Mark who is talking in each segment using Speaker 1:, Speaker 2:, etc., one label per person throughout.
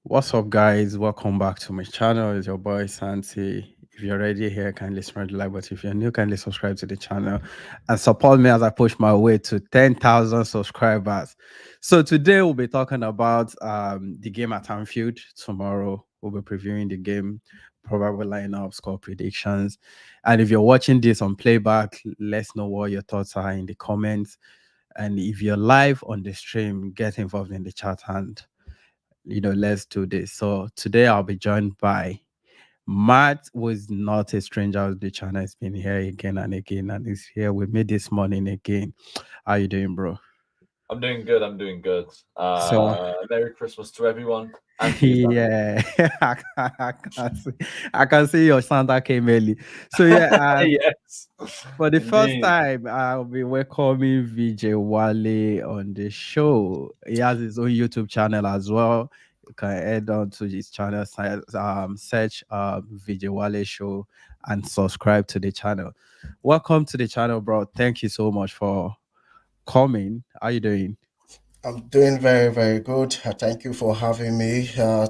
Speaker 1: What's up, guys? Welcome back to my channel. It's your boy Santi. If you're already here, kindly smash the like button. If you're new, kindly subscribe to the channel and support me as I push my way to 10,000 subscribers. So today we'll be talking about the game at Anfield. Tomorrow we'll be previewing the game, probably lineup, score predictions. And if you're watching this on playback, let's know what your thoughts are in the comments. And if you're live on the stream, get involved in the chat and let's do this. So today I'll be joined by Matt, who is not a stranger to the channel. He's been here again and again, and he's here with me this morning again. How you doing, bro?
Speaker 2: I'm doing good. I'm doing good.
Speaker 1: So
Speaker 2: Merry Christmas to everyone, and to you, Santi.
Speaker 1: yeah, I can see your Santa came early. So yeah,
Speaker 2: Yes,
Speaker 1: for the first
Speaker 2: indeed.
Speaker 1: time, I'll be welcoming VJ Wale on the show. He has his own YouTube channel as well. You can head on to his channel, search VJ Wale Show and subscribe to the channel. Welcome to the channel, bro. Thank you so much for coming. How you doing?
Speaker 3: I'm doing very, very good. Thank you for having me to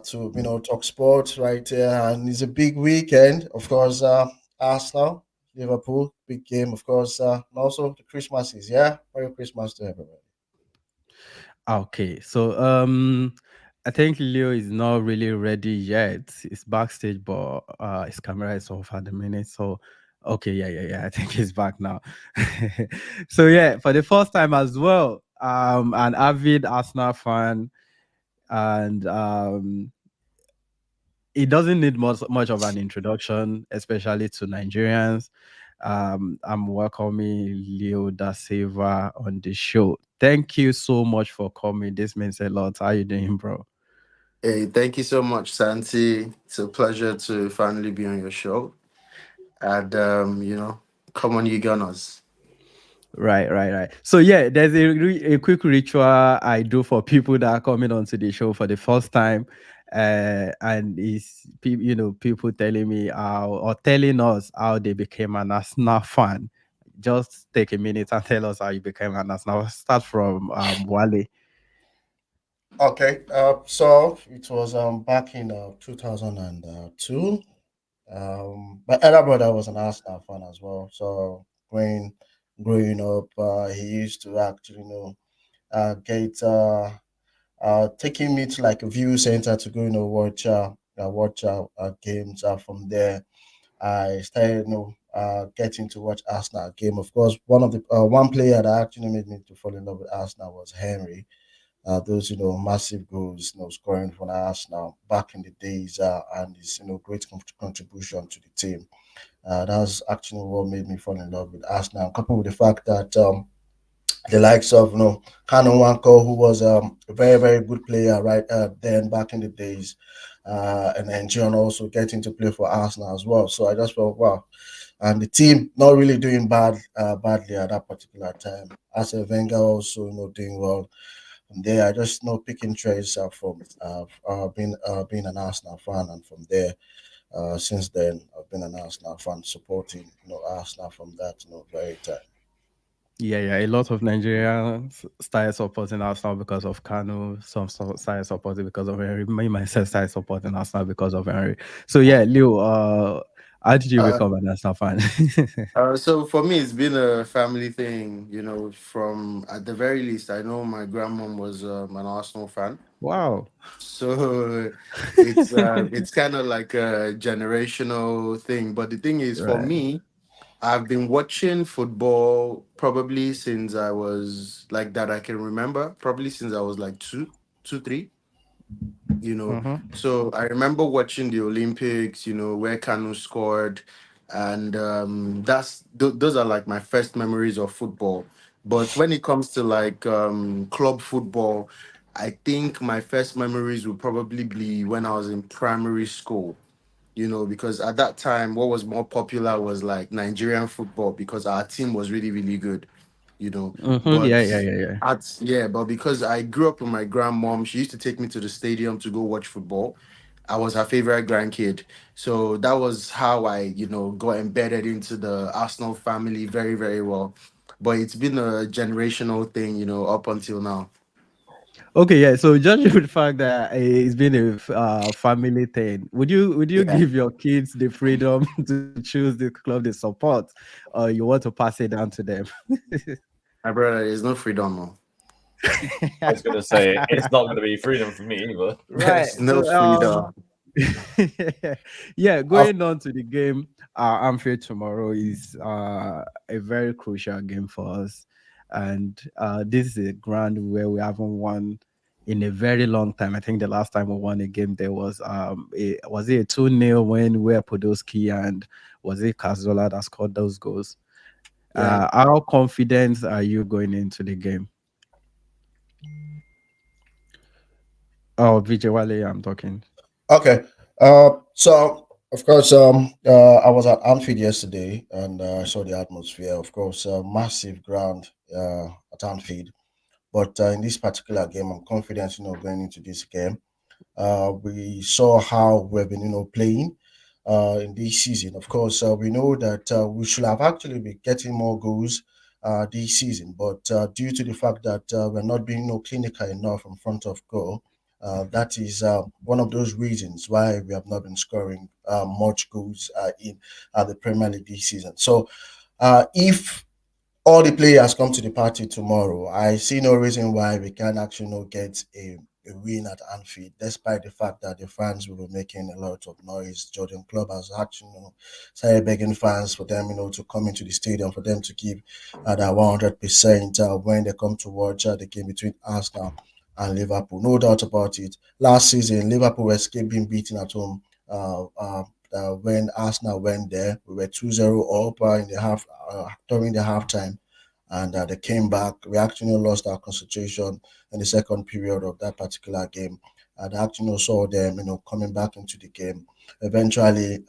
Speaker 3: talk sports right here. And it's a big weekend, of course. Arsenal, Liverpool, big game, of course. And also the Christmas is Merry Christmas to everybody.
Speaker 1: Okay, so I think Leo is not really ready yet. He's backstage, but his camera is off at the minute. So okay, yeah. I think he's back now. So yeah, for the first time as well, an avid Arsenal fan, and it doesn't need much of an introduction, especially to Nigerians. I'm welcoming Leo DaSilva on the show. Thank you so much for coming. This means a lot. How you doing, bro?
Speaker 4: Hey, thank you so much, Santi. It's a pleasure to finally be on your show. And come on, you Gunners.
Speaker 1: Right. So yeah, there's a quick ritual I do for people that are coming onto the show for the first time, and it's people telling me how or telling us how they became an Arsenal fan. Just take a minute and tell us how you became an Arsenal. Start from Wale.
Speaker 3: Okay, so it was back in 2002. My elder brother was an Arsenal fan as well. So growing up, he used to actually get taking me to like a view center to go, watch games. From there, I started, getting to watch Arsenal game. Of course, one player that actually made me to fall in love with Arsenal was Henry. Those massive goals, scoring for Arsenal back in the days, and his great contribution to the team. That's actually what made me fall in love with Arsenal, coupled with the fact that the likes of Kanu Wanko, who was a very very good player right then back in the days, and then John also getting to play for Arsenal as well. So I just felt wow, and the team not really doing badly at that particular time. As a Wenger also doing well. From there, I just pick interest from being an Arsenal fan, and from there, since then I've been an Arsenal fan, supporting Arsenal from that very time.
Speaker 1: Yeah. A lot of Nigerians started supporting Arsenal because of Kanu. Some started supporting because of Henry. Me myself started supporting Arsenal because of Henry. So yeah, Leo, how did you
Speaker 4: Uh,
Speaker 1: become an Arsenal fan?
Speaker 4: so for me, it's been a family thing, from at the very least, I know my grandmom was an Arsenal fan.
Speaker 1: Wow.
Speaker 4: So it's kind of like a generational thing. But the thing is, for
Speaker 1: Right.
Speaker 4: me, I've been watching football probably since I was like that I can remember, probably since I was like two, three. you know.
Speaker 1: Mm-hmm.
Speaker 4: So I remember watching the Olympics, where Kanu scored, and those are like my first memories of football. But when it comes to like club football, I think my first memories would probably be when I was in primary school. Because at that time, what was more popular was like Nigerian football because our team was really, really good you know.
Speaker 1: Mm-hmm.
Speaker 4: But
Speaker 1: Yeah.
Speaker 4: but because I grew up with my grandmom, she used to take me to the stadium to go watch football. I was her favorite grandkid. So that was how I, got embedded into the Arsenal family very, very well. But it's been a generational thing, up until now.
Speaker 1: Okay, yeah. So judging with the fact that it's been a family thing, would you
Speaker 4: Yeah,
Speaker 1: give your kids the freedom to choose the club they support, or you want to pass it down to them?
Speaker 4: my brother, there's no freedom. Oh.
Speaker 2: I was gonna say it's not gonna be freedom for me either.
Speaker 1: Right.
Speaker 4: There's no
Speaker 1: So
Speaker 4: freedom.
Speaker 1: yeah,
Speaker 3: Of
Speaker 1: going on to the game, Anfield tomorrow is a very crucial game for us, and this is a ground where we haven't won in a very long time. I think the last time we won a game there was was it a 2-0 when we were Podolski, and was it Cazola that scored those goals?
Speaker 4: Yeah.
Speaker 1: How confident are you going into the game? Oh, VJ Wale, I'm talking.
Speaker 3: Okay. So of course, I was at Anfield yesterday, and I saw the atmosphere. Of course, massive ground at Anfield. But in this particular game, I'm confident, going into this game. We saw how we've been, playing in this season. Of course, we know that we should have actually been getting more goals this season, but due to the fact that we're not being, clinical enough in front of goal, that is one of those reasons why we have not been scoring much goals in the Premier League this season. So, if all the players come to the party tomorrow, I see no reason why we can't actually get a win at Anfield, despite the fact that the fans will be making a lot of noise. Jordan Club has actually started begging fans for them, to come into the stadium, for them to give that 100% when they come to watch the game between Arsenal and Liverpool. No doubt about it. Last season, Liverpool escaped being beaten at home. When Arsenal went there, we were 2-0 up in the during the halftime, and they came back. We actually lost our concentration in the second period of that particular game, and I actually saw them, coming back into the game. Eventually,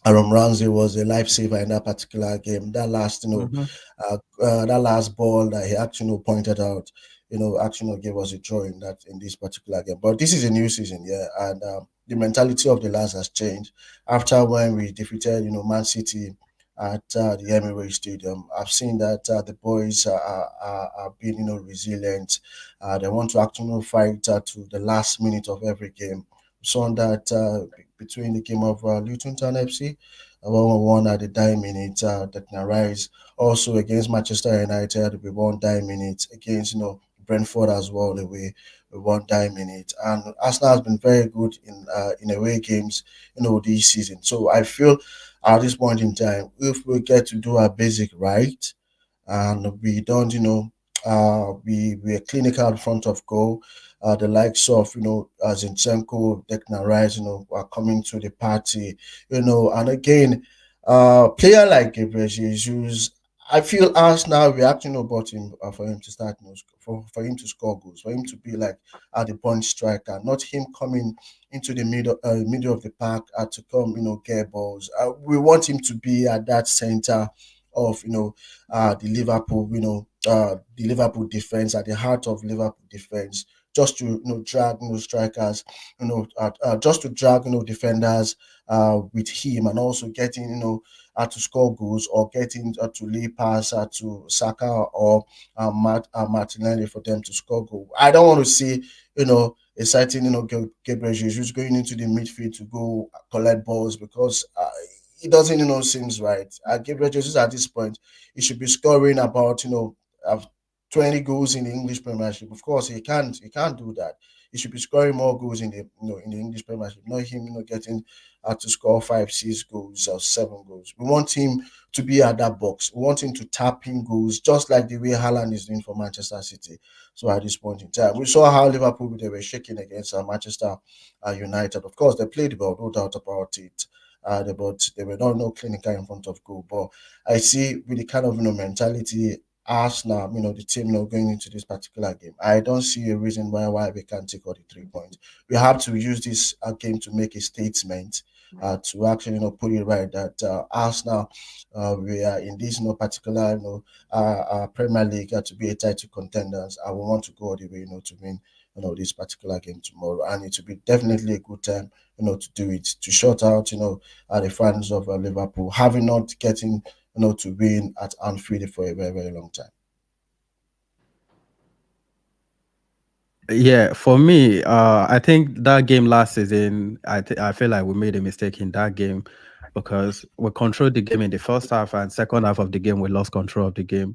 Speaker 3: Aaron Ramsey was a lifesaver in that particular game. That last,
Speaker 1: Mhm.
Speaker 3: that last ball that he actually pointed out, actually gave us a draw in this particular game. But this is a new season, yeah, and the mentality of the lads has changed after when we defeated, Man City at the Emirates Stadium. I've seen that the boys are being, resilient. They want to actually fight to the last minute of every game. Saw that between the game of Luton Town FC, when we won at the dying minute, Declan Rice. Also against Manchester United, we won dying minute. Against, Brentford as well, we won dying minute. And Arsenal has been very good in away games, this season. So I feel at this point in time, if we get to do our basic right, and we don't, we're clinical in front of goal. The likes of, Zinchenko, Declan Rice, are coming to the party, and again, player like Gabriel Jesus, I feel us now we actually bought him for him to start, for him to score goals, for him to be like at the point striker, not him coming into the middle of the park to come, get balls. We want him to be at that center of, the Liverpool defense, at the heart of Liverpool defense, just to drag strikers, just to drag defenders with him, and also getting to score goals, or getting to lay pass to Saka or Martinelli for them to score goal. I don't want to see a certain Gabriel Jesus going into the midfield to go collect balls, because it doesn't seems right. Gabriel Jesus at this point, he should be scoring about 20 goals in the English Premiership. Of course, he can't do that. He should be scoring more goals in the in the English Premiership, not him getting to score 5, 6 goals or 7 goals. We want him to be at that box. We want him to tap in goals, just like the way Haaland is doing for Manchester City. So at this point in time, we saw how Liverpool, they were shaking against Manchester United. Of course, they played well, no doubt about it. But they were not no clinical in front of goal. But I see with the kind of mentality Arsenal, the team, going into this particular game, I don't see a reason why we can't take all the 3 points. We have to use this game to make a statement, to actually, put it right that Arsenal, we are in this, particular, Premier League to be a title contenders. I will want to go all the way, to win, this particular game tomorrow, and it will be definitely a good time, to do it, to shut out, the fans of Liverpool having not getting to win at Anfield for a very, very long time.
Speaker 1: Yeah, for me, I think that game last season, I feel like we made a mistake in that game because we controlled the game in the first half and second half of the game we lost control of the game.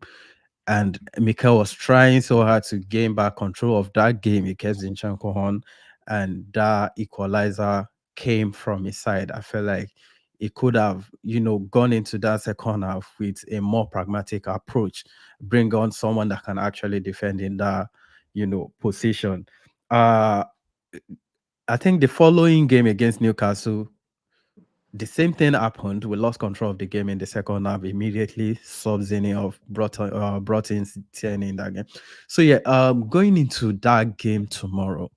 Speaker 1: And Mikel was trying so hard to gain back control of that game. He kept Zinchenko on, and that equalizer came from his side. I feel like he could have, gone into that second half with a more pragmatic approach, bring on someone that can actually defend in that, position. Uh, I think the following game against Newcastle, the same thing happened. We lost control of the game in the second half. Immediately, sub Zenit brought in Tierney in that game. So yeah, going into that game tomorrow,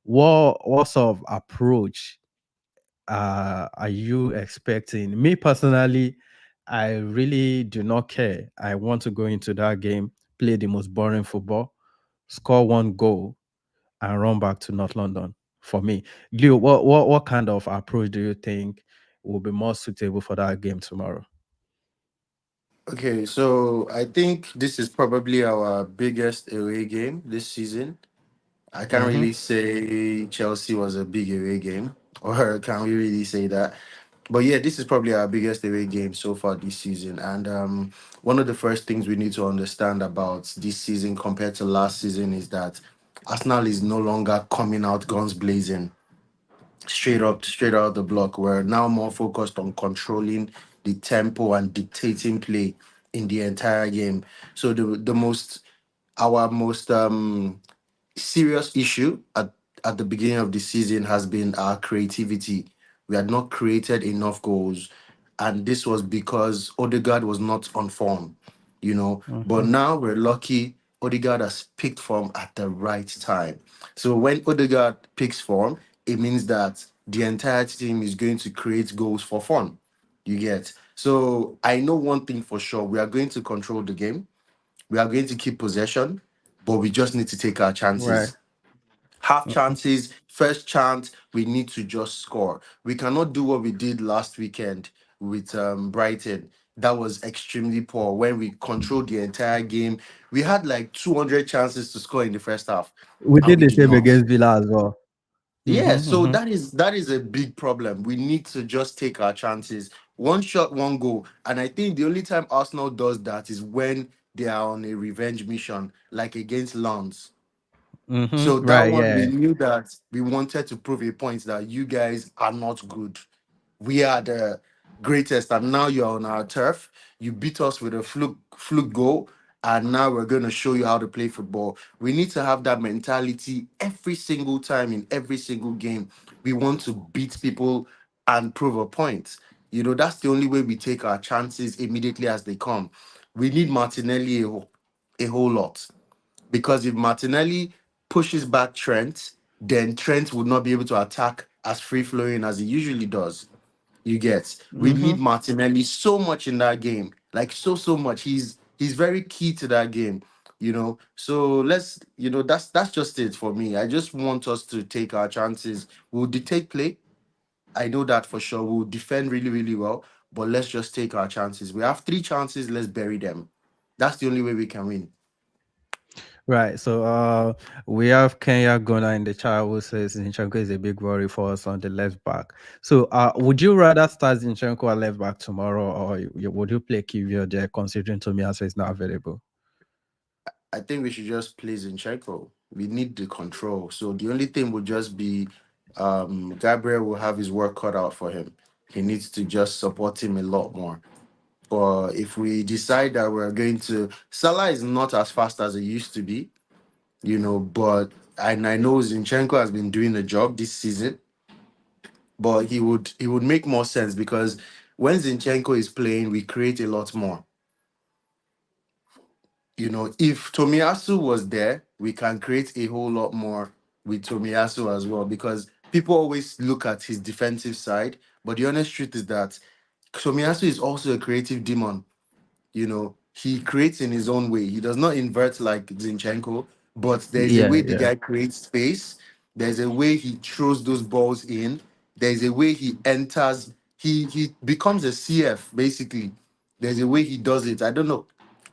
Speaker 1: what sort of approach are you expecting? Me personally, I really do not care. I want to go into that game, play the most boring football, score one goal, and run back to North London. For me, Leo, what kind of approach do you think will be more suitable for that game tomorrow?
Speaker 4: Okay, so I think this is probably our biggest away game this season. I can't
Speaker 1: Mm-hmm.
Speaker 4: really say Chelsea was a big away game, or can we really say that? But yeah, this is probably our biggest away game so far this season. And one of the first things we need to understand about this season compared to last season is that Arsenal is no longer coming out guns blazing straight out the block. We're now more focused on controlling the tempo and dictating play in the entire game. So the most our most serious issue at the beginning of the season has been our creativity. We had not created enough goals, and this was because Odegaard was not on form, you know. But
Speaker 1: Mm-hmm.
Speaker 4: now we're lucky Odegaard has picked form at the right time. So when Odegaard picks form, it means that the entire team is going to create goals for fun. You get. So I know one thing for sure: we are going to control the game. We are going to keep possession, but we just need to take our
Speaker 1: Right.
Speaker 4: chances. Half
Speaker 1: Mm-hmm.
Speaker 4: chances, first chance, we need to just score. We cannot do what we did last weekend with Brighton. That was extremely poor when we controlled the entire game. We had like 200 chances to score in the first half,
Speaker 1: We
Speaker 4: and
Speaker 1: did
Speaker 4: we
Speaker 1: the
Speaker 4: did
Speaker 1: same
Speaker 4: not.
Speaker 1: against Villa as well.
Speaker 4: Yeah, so
Speaker 1: Mm-hmm.
Speaker 4: that is a big problem. We need to just take our chances. One shot, one goal. And I think the only time Arsenal does that is when they are on a revenge mission, like against Lens. So
Speaker 1: Mm-hmm.
Speaker 4: that
Speaker 1: Right.
Speaker 4: one, we
Speaker 1: Yeah.
Speaker 4: knew that we wanted to prove a point that you guys are not good. We are the greatest, and now you're on our turf. You beat us with a fluke goal, and now we're going to show you how to play football. We need to have that mentality every single time in every single game. We want to beat people and prove a point. You know, that's the only way we take our chances immediately as they come. We need Martinelli a whole lot, because if Martinelli pushes back Trent, then Trent would not be able to attack as free flowing as he usually does. You get. We
Speaker 1: Mm-hmm.
Speaker 4: need Martinelli so much in that game, like so much. He's very key to that game. You know, so that's just it for me. I just want us to take our chances. We'll dictate play. I know that for sure. We'll defend really, really well, but let's just take our chances. We have three chances. Let's bury them. That's the only way we can win.
Speaker 1: Right. So we have Kenya Gona in the chat who says Zinchenko is a big worry for us on the left back. So would you rather start Zinchenko at left back tomorrow, or would you play Kivio there considering Tomiyasu is not available?
Speaker 4: I think we should just play Zinchenko. We need the control. So the only thing would just be Gabriel will have his work cut out for him. He needs to just support him a lot more. But if we decide that we're going to, Salah is not as fast as it used to be, but and I know Zinchenko has been doing the job this season, but he would make more sense because when Zinchenko is playing, we create a lot more. If Tomiyasu was there, we can create a whole lot more with Tomiyasu as well, because people always look at his defensive side, but the honest truth is that Tomiyasu is also a creative demon. He creates in his own way. He does not invert like Zinchenko, but there's a
Speaker 1: Yeah,
Speaker 4: way the
Speaker 1: yeah.
Speaker 4: guy creates space. There's a way he throws those balls in. There's a way he enters. He becomes a CF basically. There's a way he does it. I don't know.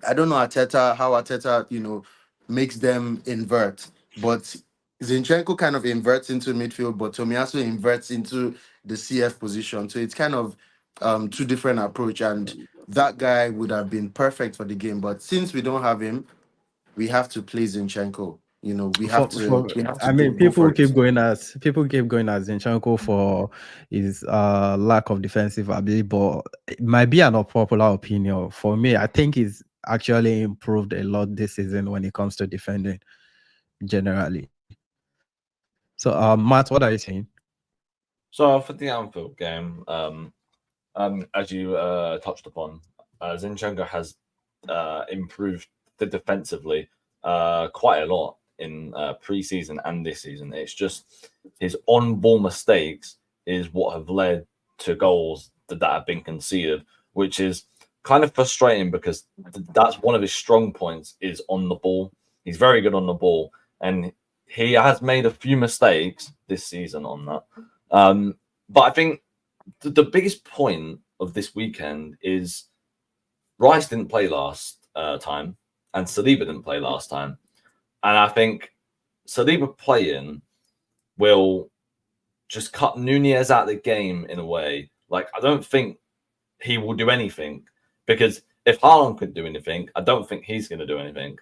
Speaker 4: I don't know how Arteta, makes them invert, but Zinchenko kind of inverts into midfield, but Tomiyasu inverts into the CF position. So it's kind of two different approach, and that guy would have been perfect for the game. But since we don't have him, we have to play Zinchenko. You know, we have to
Speaker 1: For
Speaker 4: we have to
Speaker 1: I mean,
Speaker 4: go for it.
Speaker 1: people keep going as Zinchenko for his lack of defensive ability, but it might be an unpopular opinion. For me, I think he's actually improved a lot this season when it comes to defending generally. So, Matt, what are you saying?
Speaker 2: So for the Anfield game, as you touched upon, Zinchenko has improved defensively quite a lot in pre-season and this season. It's just his on-ball mistakes is what have led to goals that have been conceded, which is kind of frustrating because that's one of his strong points is on the ball. He's very good on the ball, and he has made a few mistakes this season on that. But I think the biggest point of this weekend is Rice didn't play last time, and Saliba didn't play last time, and I think Saliba playing will just cut Nunez out of the game in a way. Like I don't think he will do anything because if Haaland couldn't do anything, I don't think he's going to do anything.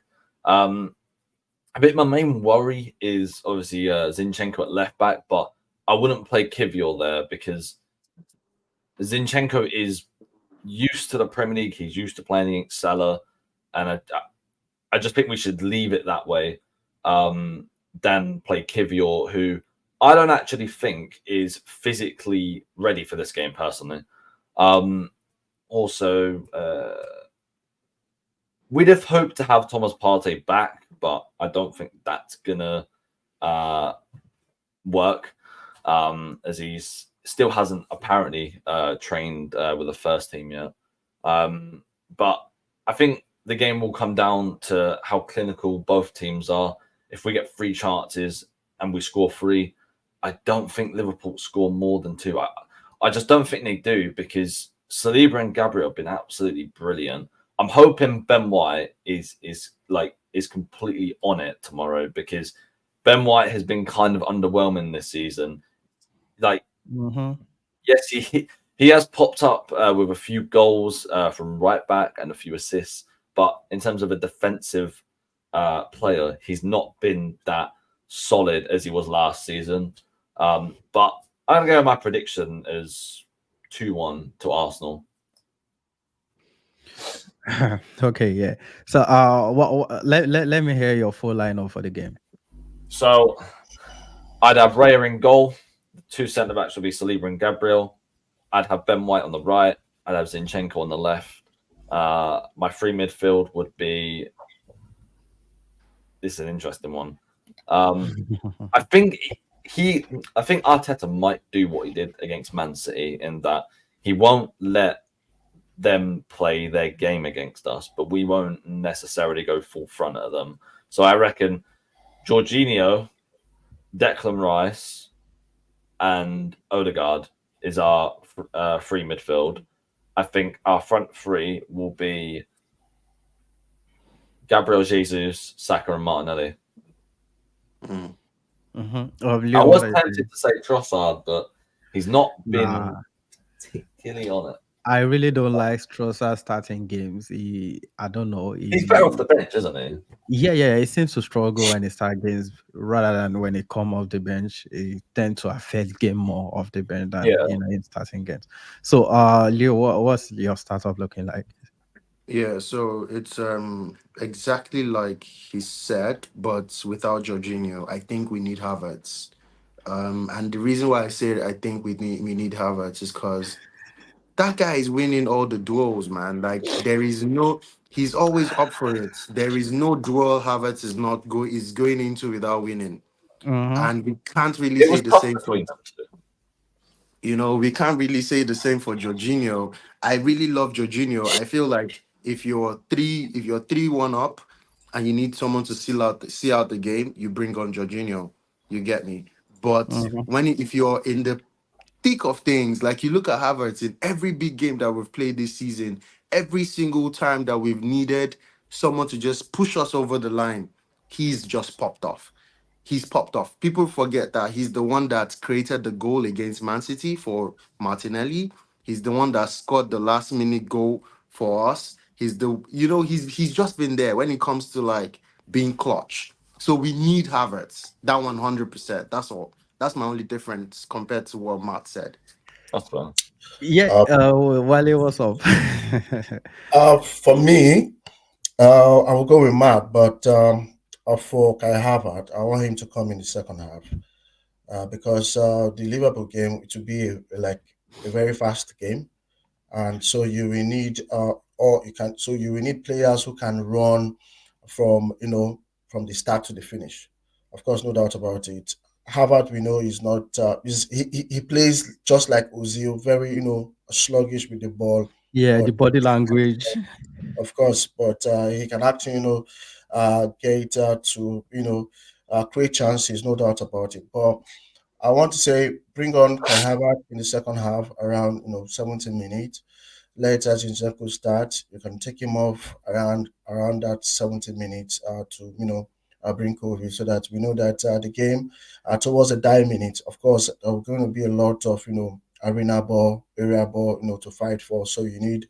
Speaker 2: I think my main worry is obviously Zinchenko at left back, but I wouldn't play Kivior there because Zinchenko is used to the Premier League. He's used to playing against Salah, and I just think we should leave it that way than play Kivior, who I don't actually think is physically ready for this game personally. Also, we'd have hoped to have Thomas Partey back, but I don't think that's gonna work as he's still hasn't apparently trained with the first team yet. But I think the game will come down to how clinical both teams are. If we get 3 chances and we score 3, I don't think Liverpool score more than 2. I just don't think they do because Saliba and Gabriel have been absolutely brilliant. I'm hoping Ben White is completely on it tomorrow because Ben White has been kind of underwhelming this season. Like, yes, he has popped up with a few goals from right back and a few assists, but in terms of a defensive player, he's not been that solid as he was last season. But I'm going to go my prediction as 2-1 to Arsenal.
Speaker 1: Okay, yeah. So, let me hear your full lineup for the game.
Speaker 2: So, I'd have Raya in goal. The 2 centre backs would be Saliba and Gabriel. I'd have Ben White on the right. I'd have Zinchenko on the left. My free midfield would be. This is an interesting one. I think Arteta might do what he did against Man City in that he won't let them play their game against us, but we won't necessarily go full front at them. So I reckon Jorginho, Declan Rice, and Odegaard is our free midfield. I think our front 3 will be Gabriel Jesus, Saka, and Martinelli. I was tempted to say Trossard, but he's not been particularly on it.
Speaker 1: I really don't like Trossard starting games. I don't know.
Speaker 2: He's better off the bench, isn't he?
Speaker 1: Yeah. He seems to struggle when he starts games rather than when he come off the bench. He tends to affect game more off the bench than in starting games. So, Leo, what's your startup looking like?
Speaker 4: Yeah, so it's exactly like he said, but without Jorginho. I think we need Havertz. And the reason why I said I think we need Havertz is because that guy is winning all the duels, man. Like he's always up for it. There is no duel Havertz is going into without winning. And we can't really say the same for we can't really say the same for Jorginho. I really love Jorginho. I feel like if you're 3-1 up and you need someone to see out the game, you bring on Jorginho. You get me? But if you're in the thick of things, like you look at Havertz in every big game that we've played this season, every single time that we've needed someone to just push us over the line, he's just popped off. he's popped off. People forget that he's the one that created the goal against Man City for Martinelli. He's the one that scored the last minute goal for us. He's just been there when it comes to like being clutch. So we need Havertz. That 100%. That's all. That's my only difference compared to what Matt said.
Speaker 2: That's fun.
Speaker 1: Yeah,
Speaker 3: Uh,
Speaker 1: Wale, what's up?
Speaker 3: for me, I will go with Matt, but for Kai Havertz, I want him to come in the second half because the Liverpool game it will be like a very fast game, and so you will need or you can so you will need players who can run from from the start to the finish. Of course, no doubt about it. Harvard, we know, is not. He plays just like Ozil, very sluggish with the ball,
Speaker 1: Yeah, the
Speaker 3: but
Speaker 1: body language.
Speaker 3: of course, but he can actually get to create chances, no doubt about it. But I want to say bring on Kai Havertz in the second half around 70 minutes. Let Zinchenko start. You can take him off around that 70 minutes to bring COVID so that we know that the game towards the dying minutes, of course, there are going to be a lot of arena ball, area ball, to fight for. So you need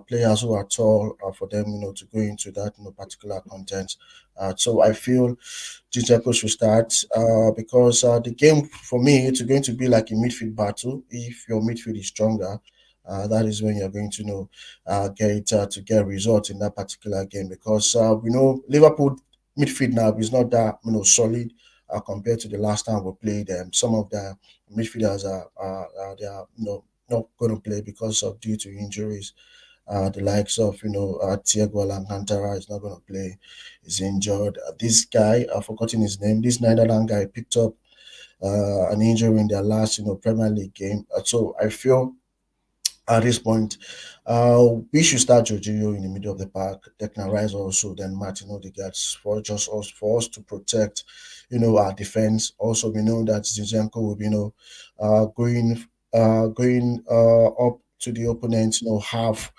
Speaker 3: players who are tall for them, to go into that particular content. So I feel Zinchenko should start because the game for me it's going to be like a midfield battle. If your midfield is stronger, that is when you're going to get results in that particular game because we know Liverpool midfield now is not that solid compared to the last time we played them. Some of the midfielders they are not going to play because of due to injuries. The likes of Thiago Alcantara is not going to play. He's injured. This guy, I've forgotten his name. This Netherlands guy picked up an injury in their last Premier League game. So I feel at this point, we should start Jorginho in the middle of the park, Declan Rice also, then Martin Odegaard for us to protect, our defense. Also, we know that Zinchenko will be, going up to the opponent, half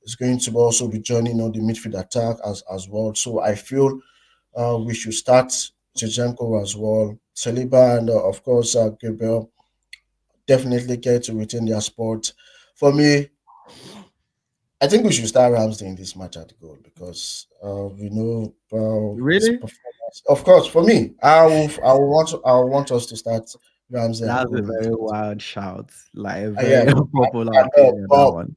Speaker 3: is going to also be joining the midfield attack as well. So I feel we should start Zinchenko as well, Saliba, and of course Gabriel definitely get to retain their spot. For me, I think we should start Ramsey in this match at the goal because we know his
Speaker 1: Really?
Speaker 3: performance. Of course, for me, I want us to start Ramsey at
Speaker 1: That's a
Speaker 3: goal.
Speaker 1: very wild shout. Like a
Speaker 3: Yeah,
Speaker 1: very unpopular
Speaker 3: I know,
Speaker 1: opinion, that one.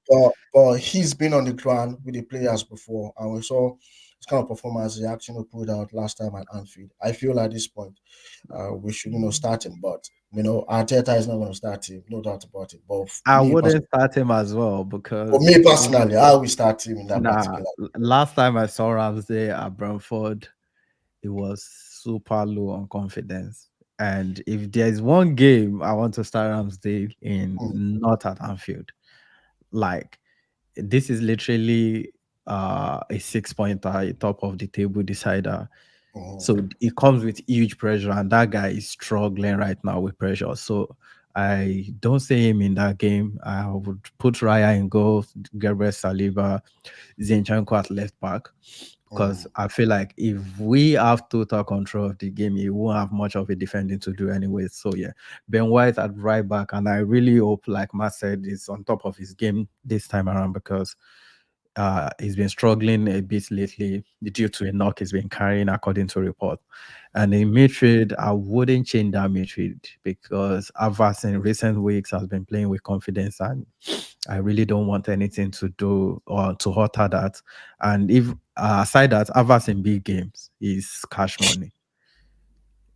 Speaker 3: but he's been on the ground with the players before, and we saw his kind of performance he actually put out last time at Anfield. I feel at this point, we should start him, but Arteta is not going to start him, no doubt about it. But
Speaker 1: I wouldn't start him as well
Speaker 3: for
Speaker 1: because
Speaker 3: me personally, I will start him in that
Speaker 1: nah,
Speaker 3: particular.
Speaker 1: last time I saw Ramsey at Brentford, it was super low on confidence. And if there's one game I want to start Ramsdale in,
Speaker 3: Mm,
Speaker 1: not at Anfield, like this is literally a 6 pointer, a top of the table decider.
Speaker 3: mm.
Speaker 1: So it comes with huge pressure, and that guy is struggling right now with pressure. So I don't see him in that game. I would put Raya in goal, Gabriel Saliba, Zinchenko at left back, because
Speaker 3: Mm.
Speaker 1: I feel like if we have total control of the game, he won't have much of a defending to do anyway. So yeah, Ben White at right back, and I really hope, like Matt said, is on top of his game this time around because he's been struggling a bit lately due to a knock he's been carrying, according to report. And in midfield, I wouldn't change that midfield because Avas in recent weeks has been playing with confidence, and I really don't want anything to do or to alter that. And if aside that, Avas in big games is cash money.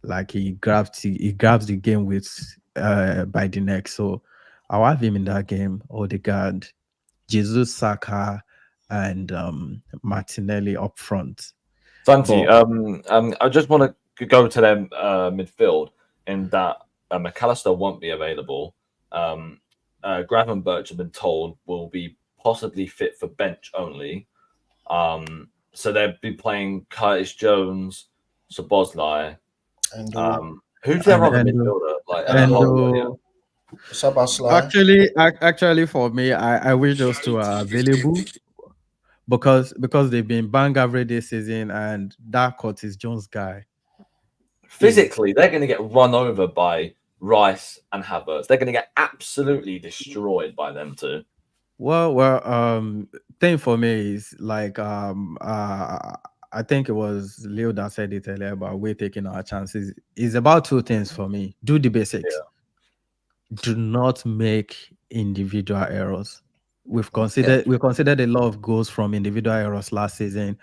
Speaker 1: Like he grabs the game with by the neck. So I'll have him in that game. Odegaard, Jesus Saka, and Martinelli up front.
Speaker 2: Santi,
Speaker 1: But
Speaker 2: I just want to go to them midfield in that McAllister won't be available. Gravenberch have been told will be possibly fit for bench only. So they'll be playing Curtis Jones, Soboslai.
Speaker 3: And
Speaker 2: Who's their
Speaker 1: and
Speaker 2: other
Speaker 1: Endo,
Speaker 2: midfielder? Like
Speaker 3: and
Speaker 1: Endo.
Speaker 3: Sabasly.
Speaker 1: Actually, for me, I wish those two are available because they've been bang average this season, and that Curtis Jones guy.
Speaker 2: physically, they're going to get run over by Rice and Havertz. They're going to get absolutely destroyed by them two.
Speaker 1: Thing for me is like I think it was Leo that said it earlier about we're taking our chances. It's about two things for me. Do the basics. Do not make individual errors. We considered a lot of goals from individual errors last season.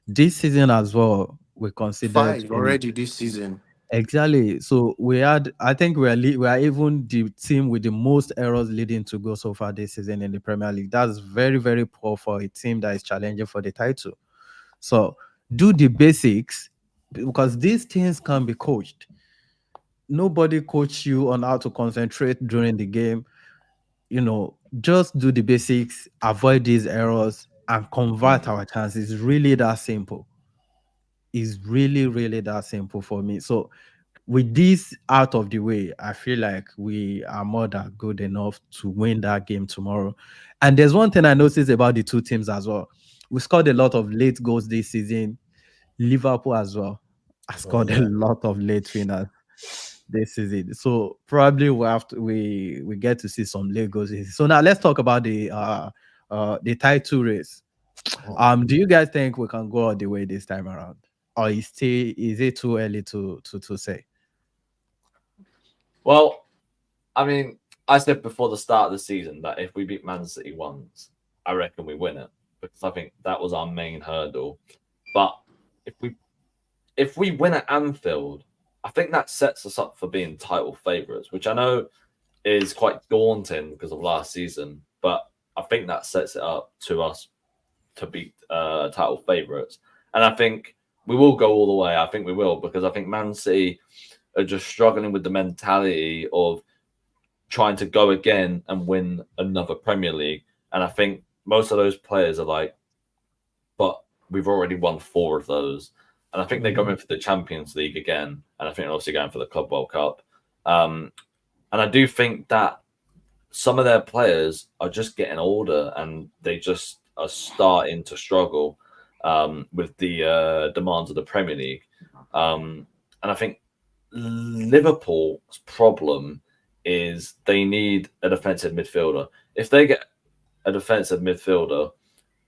Speaker 1: This season as well, we considered
Speaker 4: 5 already this season.
Speaker 1: exactly. So we had, I think we are even the team with the most errors leading to goals so far this season in the Premier League. That's very, very poor for a team that is challenging for the title. So do the basics because these things can be coached. Nobody coach you on how to concentrate during the game. Just do the basics, avoid these errors, and convert our chances. Really that simple. It's really, really that simple for me. So with this out of the way, I feel like we are more than good enough to win that game tomorrow. And there's one thing I noticed about the two teams as well. We scored a lot of late goals this season. Liverpool as well. I scored a lot of late winners this season. So probably we get to see some late goals. So now let's talk about the title race. Do you guys think we can go all the way this time around? Or is it too early to say?
Speaker 2: Well, I mean, I said before the start of the season that if we beat Man City once, I reckon we win it because I think that was our main hurdle. But if we win at Anfield, I think that sets us up for being title favourites, which I know is quite daunting because of last season. But I think that sets it up to us to beat title favourites, and I think we will go all the way. I think we will because I think Man City are just struggling with the mentality of trying to go again and win another Premier League. And I think most of those players are like, but we've already won 4 of those. And I think they're going for the Champions League again. And I think they're also going for the Club World Cup. And I do think that some of their players are just getting older and they just are starting to struggle with the demands of the Premier League. And I think Liverpool's problem is they need a defensive midfielder. If they get a defensive midfielder,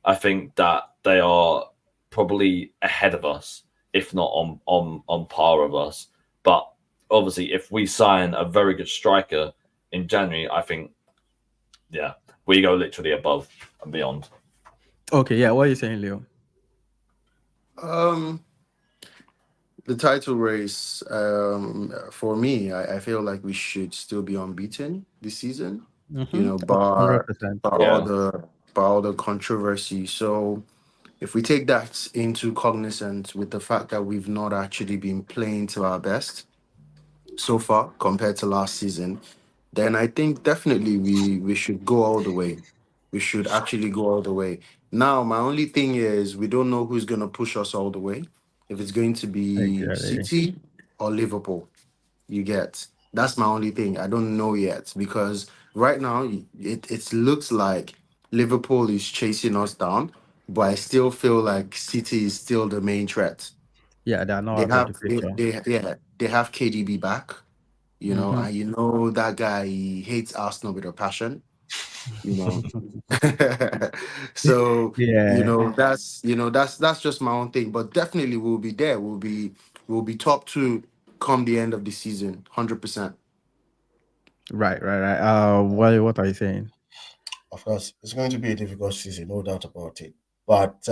Speaker 2: I think that they are probably ahead of us, if not on par with us. But obviously, if we sign a very good striker in January, I think, yeah, we go literally above and beyond.
Speaker 1: Okay, yeah. What are you saying, Leo?
Speaker 4: The title race, for me, I feel like we should still be unbeaten this season. Bar
Speaker 1: 100%.
Speaker 4: all the controversy. So if we take that into cognizance with the fact that we've not actually been playing to our best so far compared to last season, then I think definitely we should go all the way. We should actually go all the way. Now, my only thing is we don't know who's gonna push us all the way. If it's going to be
Speaker 1: Exactly.
Speaker 4: City or Liverpool, you get. That's my only thing. I don't know yet because right now it looks like Liverpool is chasing us down, but I still feel like City is still the main threat.
Speaker 1: Yeah, they are not
Speaker 4: They
Speaker 1: out of the
Speaker 4: have
Speaker 1: picture.
Speaker 4: they have KDB back,
Speaker 1: Mhm.
Speaker 4: and that guy he hates Arsenal with a passion, you know. So
Speaker 1: Yeah.
Speaker 4: that's just my own thing. But definitely we'll be there. We'll be top 2 come the end of the season, 100%.
Speaker 1: Right. What are you saying?
Speaker 3: Of course, it's going to be a difficult season, no doubt about it. But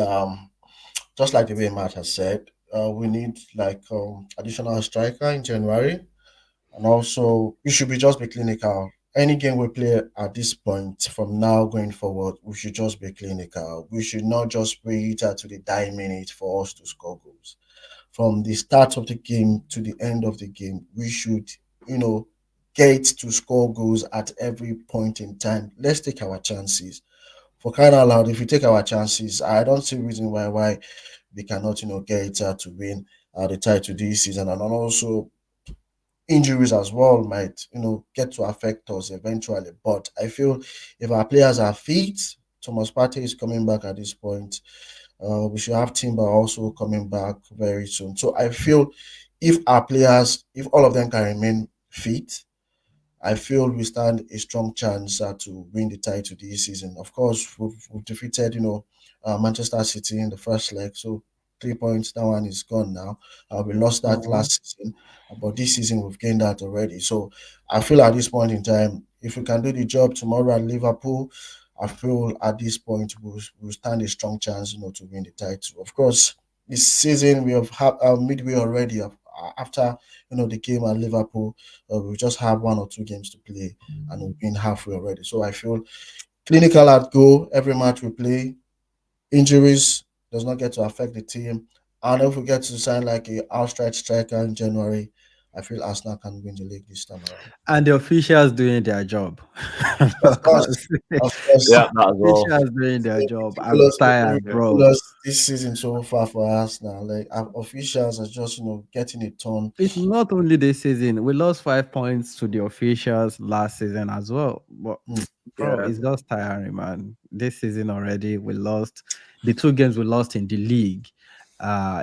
Speaker 3: just like the way Matt has said, we need like additional striker in January, and also we should be clinical. Any game we play at this point from now going forward, we should just be clinical. We should not just wait to the dying minute for us to score goals. From the start of the game to the end of the game, we should, you know, get to score goals at every point in time. Let's take our chances. For crying out loud, if we take our chances, I don't see reason why we cannot, get to win the title this season. And then also injuries as well might, get to affect us eventually. But I feel if our players are fit, Thomas Partey is coming back at this point. We should have Timber also coming back very soon. So I feel if all of them can remain fit, I feel we stand a strong chance to win the title this season. Of course, we've defeated, Manchester City in the first leg, so 3 points. That one is gone now. We lost that
Speaker 4: Mhm.
Speaker 3: last season, but this season we've gained that already. So I feel at this point in time, if we can do the job tomorrow at Liverpool, I feel at this point we'll stand a strong chance, to win the title. Of course, this season we have had midway already after the game at Liverpool. We just have 1 or 2 games to play, and we've been halfway already. So I feel clinical at goal every match we play. Injuries does not get to affect the team, and if we get to sign like a outright striker in January, I feel Arsenal can win the league this time around.
Speaker 1: And the officials doing their job.
Speaker 3: Of course,
Speaker 1: Because
Speaker 3: of course.
Speaker 2: Yeah, that as well.
Speaker 1: officials doing their job. I'm
Speaker 3: Ridiculous,
Speaker 1: tired, bro.
Speaker 3: ridiculous this season so far for Arsenal. Like our officials are just getting it done.
Speaker 1: It's not only this season. We lost 5 points to the officials last season as well. But
Speaker 3: Hmm.
Speaker 1: bro,
Speaker 4: Yeah.
Speaker 1: it's just tiring, man. This season already, we lost the 2 games we lost in the league.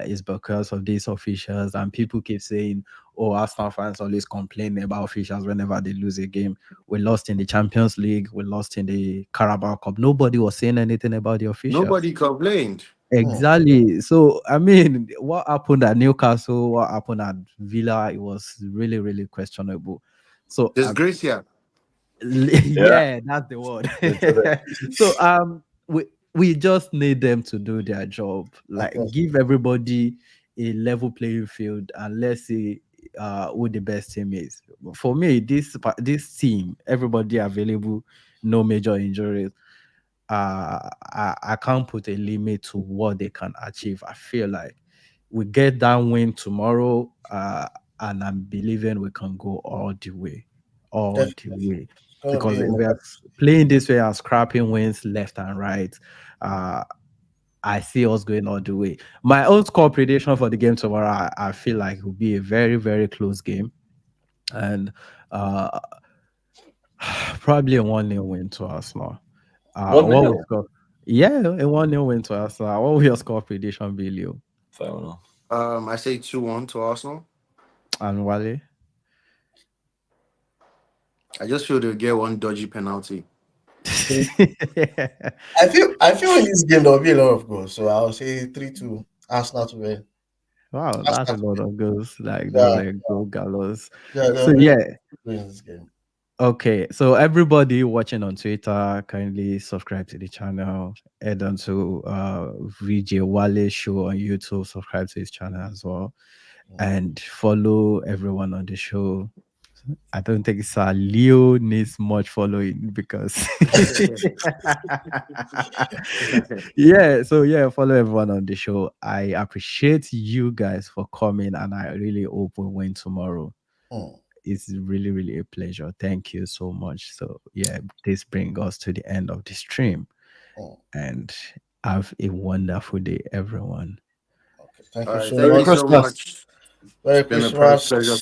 Speaker 1: Is because of these officials, and people keep saying, "Oh, Arsenal fans always complain about officials whenever they lose a game." We lost in the Champions League. We lost in the Carabao Cup. Nobody was saying anything about the officials.
Speaker 4: Nobody complained.
Speaker 3: Hmm.
Speaker 1: Exactly. So I mean, what happened at Newcastle, what happened at Villa, it was really, really questionable. So
Speaker 4: Disgrace.
Speaker 2: Yeah,
Speaker 1: yeah, that's the word.
Speaker 2: literally.
Speaker 1: So we just need them to do their job.
Speaker 3: Of
Speaker 1: Like
Speaker 3: course.
Speaker 1: give everybody a level playing field, and let's see who the best team is. For me, this team, everybody available, no major injuries. I can't put a limit to what they can achieve. I feel like we get that win tomorrow, and I'm believing we can go all the
Speaker 3: Definitely.
Speaker 1: way.
Speaker 3: It's gonna
Speaker 1: Because
Speaker 3: be a
Speaker 1: if we are playing this way and scrapping wins left and right, uh, I see us going all the way. My own score prediction for the game tomorrow, I feel like it will be a very, very close game, and uh, probably a 1-0 win to Arsenal.
Speaker 2: One
Speaker 1: What we
Speaker 2: nil.
Speaker 1: score? Yeah, a 1-0 win to Arsenal. What will your score prediction be, Leo
Speaker 2: Fair enough.
Speaker 4: I say 2-1 to Arsenal.
Speaker 1: and Wale?
Speaker 4: I just feel they'll get one dodgy penalty.
Speaker 3: I feel in this game there'll be a lot of goals. So I'll say 3-2 Arsenal to win.
Speaker 1: Wow, that's a
Speaker 3: Arsenal to
Speaker 1: lot
Speaker 3: win.
Speaker 1: of goals. Like that's
Speaker 3: Yeah,
Speaker 1: a goal gallows.
Speaker 3: yeah,
Speaker 1: So
Speaker 3: there'll be a lot
Speaker 1: yeah,
Speaker 3: of goals in this game.
Speaker 1: okay. So everybody watching on Twitter, kindly subscribe to the channel. Head on to VJ Wale show on YouTube. Subscribe to his channel as well, and follow everyone on the show. I don't think Sir Leo needs much following because yeah, so yeah, follow everyone on the show. I appreciate you guys for coming, and I really hope we win tomorrow.
Speaker 3: Mm,
Speaker 1: It's really, really a pleasure. Thank you so much. So yeah, this brings us to the end of the stream,
Speaker 3: mm.
Speaker 1: and have a wonderful day, everyone.
Speaker 3: Okay, thank
Speaker 4: All
Speaker 3: you
Speaker 4: right.
Speaker 3: so
Speaker 4: Thank
Speaker 3: much.
Speaker 4: you so much. It's
Speaker 3: Merry
Speaker 4: been a
Speaker 3: Christmas.
Speaker 4: pleasure